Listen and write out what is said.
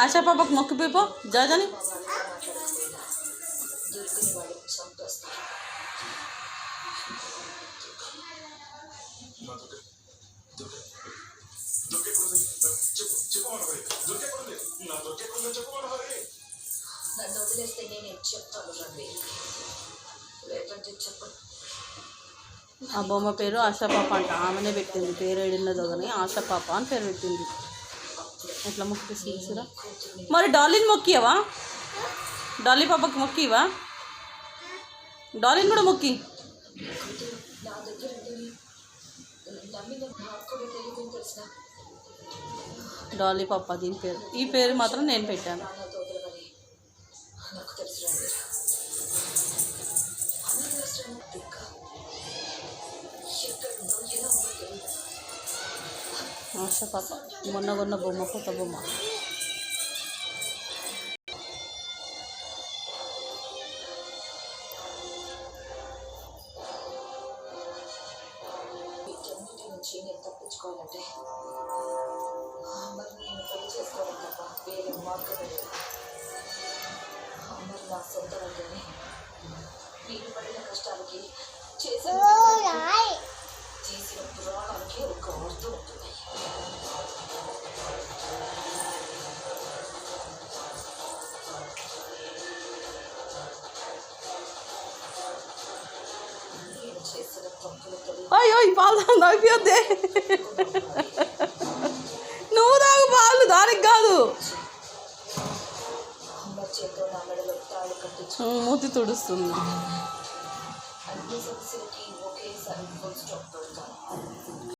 ఆశా పాపకు మొక్కిపోయిపో జాజని. ఆ బొమ్మ పేరు ఆశా పాప అంట. ఆమెనే పెట్టింది పేరు. ఏడిన్నదో కానీ ఆశా పాప అని పేరు పెట్టింది. ఎట్లా మొక్కిస్తుందిరా? మరి డాలీని మొక్కియవా? డాలీ పాపకి మొక్కివా? డాలీని కూడా మొక్కి. డాలీ పాప దీని పేరు. ఈ పేరు మాత్రం నేను పెట్టాను. ఆశా పాప మొన్న కొన్న బొమ్మ, కొత్త బొమ్మ. నేను తప్పించుకోవాలంటే మరి నేను పెళ్లి చేసుకోవాలి తప్ప వేరే మార్గం లేదు. మరి నా సొంత వద్దనే నేను పడిన కష్టాలకి చేసిన పురాణాలకి ఒక అర్థం ఉంటుంది. నేను చేసిన తప్పులతో పాలు తాగిపోద్దే. నువ్వు తాగు పాలు, దానికి కాదు. మూతి తుడుస్తుంది. అన్ని సమస్యలకి ఒకేసారి ఫుల్ స్టాప్ పెడతాను.